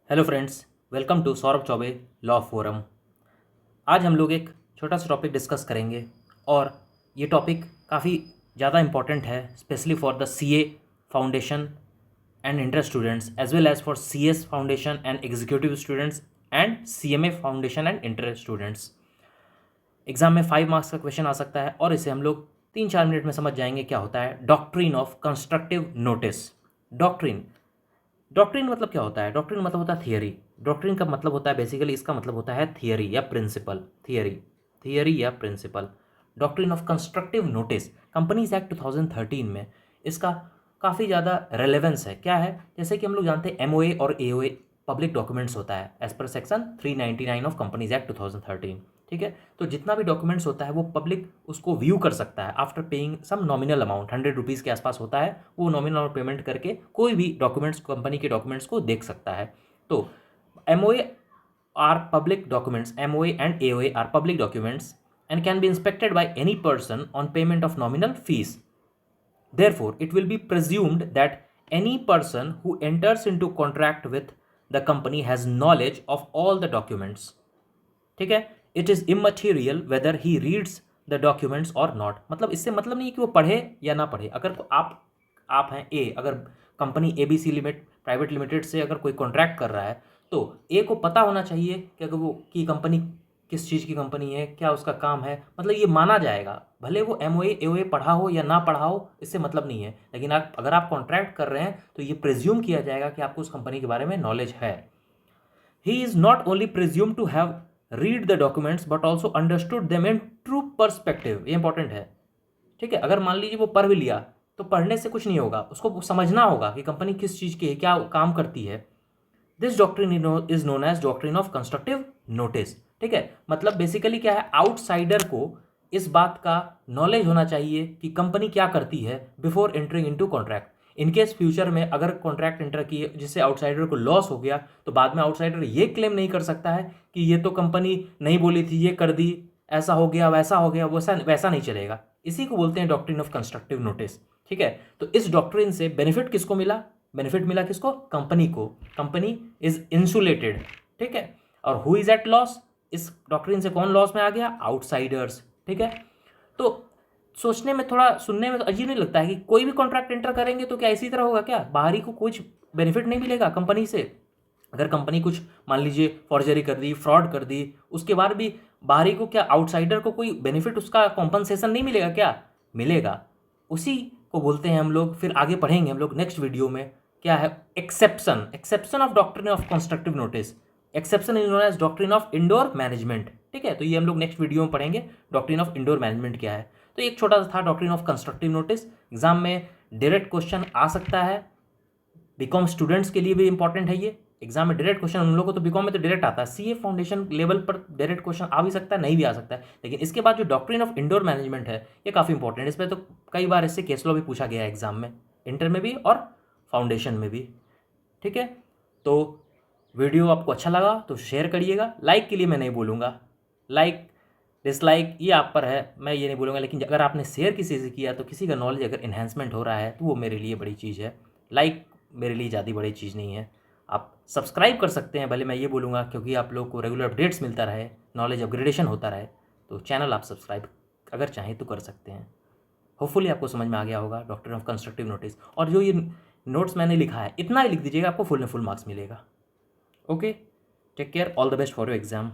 Hello friends, welcome to Saurabh Chaubey law forum. आज हम लोग एक छोटा सा टॉपिक डिस्कस करेंगे और ये टॉपिक काफ़ी ज़्यादा इम्पॉर्टेंट है, specially for the CA foundation and inter students as well as for CS foundation and executive students and CMA foundation and inter students. Exam में 5 मार्क्स का क्वेश्चन आ सकता है और इसे हम लोग 3-4 मिनट में समझ जाएंगे क्या होता है doctrine of constructive notice. Doctrine doctrine मतलब क्या होता है? डॉक्ट्रिन मतलब होता है थियरी। डॉक्ट्रिन का मतलब होता है बेसिकली, इसका मतलब होता है थियरी या प्रिंसिपल। थियरी या principle. Doctrine of constructive notice companies act 2013 में इसका काफ़ी ज़्यादा रेलेवेंस है। क्या है? जैसे कि हम लोग जानते हैं एमओए और एओए पब्लिक डॉक्यूमेंट्स होता है as per section 399 of companies act 2013। ठीक है, तो जितना भी डॉक्यूमेंट्स होता है वो पब्लिक उसको व्यू कर सकता है after paying some nominal amount, 100 rupees के आसपास होता है। वो नॉमिनल पेमेंट करके कोई भी डॉक्यूमेंट्स, कंपनी के डॉक्यूमेंट्स को देख सकता है। तो MOA are public documents, MOA and AOA are public documents and can be inspected by any person on payment of nominal fees. Therefore, it will be presumed that any person who enters into contract with the company has knowledge of all the documents. ठीक है, it is immaterial weather he reads the documents और not. मतलब इससे मतलब नहीं है कि वो पढ़े या ना पढ़े। अगर आप हैं ए, अगर company ABC limit private limited से अगर कोई कॉन्ट्रैक्ट कर रहा है तो ए को पता होना चाहिए कि अगर वो की कंपनी किस चीज़ की कंपनी है, क्या उसका काम है, मतलब ये माना जाएगा। भले वो एमओए एओए पढ़ा हो या ना पढ़ा हो, इससे मतलब नहीं है, लेकिन अगर आप कॉन्ट्रैक्ट कर रहे हैं तो ये प्रिज्यूम किया जाएगा कि आपको उस कंपनी के बारे में नॉलेज है। He is not only presumed to have read the documents but also understood them in true perspective। ये इंपॉर्टेंट है। ठीक है, अगर मान लीजिए वो पढ़ भी लिया तो पढ़ने से कुछ नहीं होगा, उसको समझना होगा कि कंपनी किस चीज़ की है, क्या काम करती है। This doctrine is known as doctrine of constructive notice. ठीक है, मतलब बेसिकली क्या है, आउटसाइडर को इस बात का नॉलेज होना चाहिए कि कंपनी क्या करती है before entering into contract. In case future में अगर कॉन्ट्रैक्ट एंटर किए जिससे आउटसाइडर को लॉस हो गया तो बाद में आउटसाइडर ये क्लेम नहीं कर सकता है कि ये तो कंपनी नहीं बोली थी, ये कर दी, ऐसा हो गया वैसा हो गया, वैसा वैसा नहीं चलेगा। इसी को बोलते हैं डॉक्ट्रिन ऑफ कंस्ट्रक्टिव नोटिस। ठीक है, तो इस डॉक्ट्रिन से बेनिफिट किसको मिला? बेनिफिट मिला किसको? कंपनी को। Company is insulated. ठीक है, और हु इज एट लॉस? इस डॉक्ट्रिन से कौन लॉस में आ गया? आउटसाइडर्स। ठीक है, तो सोचने में थोड़ा, सुनने में तो अजीब नहीं लगता है कि कोई भी कॉन्ट्रैक्ट एंटर करेंगे तो क्या इसी तरह होगा? क्या बाहरी को कुछ बेनिफिट नहीं मिलेगा कंपनी से? अगर कंपनी कुछ मान लीजिए फॉर्जरी कर दी, फ्रॉड कर दी, उसके बाद भी बाहरी को, क्या आउटसाइडर को कोई बेनिफिट, उसका कॉम्पनसेशन नहीं मिलेगा? क्या मिलेगा? उसी को बोलते हैं हम लोग, फिर आगे पढ़ेंगे हम लोग नेक्स्ट वीडियो में, क्या है exception of doctrine of constructive notice. Exception is known as doctrine of indoor management. ठीक है, तो ये हम लोग नेक्स्ट वीडियो में पढ़ेंगे डॉक्ट्रिन ऑफ इंडोर मैनेजमेंट क्या है। तो एक छोटा सा था doctrine of constructive notice. Exam में डायरेक्ट क्वेश्चन आ सकता है, बीकॉम स्टूडेंट्स के लिए भी इंपॉर्टेंट है ये। एग्जाम में डायरेक्ट क्वेश्चन उन लोगों को तो बीकॉम में तो डायरेक्ट आता है, सीए फाउंडेशन लेवल पर डायरेक्ट क्वेश्चन आ भी सकता है, नहीं भी आ सकता है। लेकिन इसके बाद जो डॉक्ट्रिन ऑफ इंडोर मैनेजमेंट है ये काफ़ी इंपॉर्टेंट है। इसमें तो कई बार इससे केस लॉ भी पूछा गया है एग्जाम में, इंटर में भी और फाउंडेशन में भी। ठीक है, तो वीडियो आपको अच्छा लगा तो शेयर करिएगा। लाइक के लिए मैं नहीं बोलूँगा, लाइक डिसलाइक ये आप पर है, मैं ये नहीं बोलूँगा। लेकिन अगर आपने शेयर किसी से किया तो किसी का नॉलेज अगर इन्हेंसमेंट हो रहा है तो वो मेरे लिए बड़ी चीज़ है। लाइक मेरे लिए ज़्यादा बड़ी चीज़ नहीं है। आप सब्सक्राइब कर सकते हैं, भले मैं ये बोलूँगा, क्योंकि आप लोग को रेगुलर अपडेट्स मिलता रहे, नॉलेज अपग्रेडेशन होता रहे। तो चैनल आप सब्सक्राइब अगर चाहें तो कर सकते हैं। होपफुली आपको समझ में आ गया होगा डॉक्ट्रिन ऑफ कंस्ट्रक्टिव नोटिस। और जो ये नोट्स मैंने लिखा है इतना ही लिख दीजिएगा, आपको फुल में फुल मार्क्स मिलेगा। Okay, take care, all the best for your exam.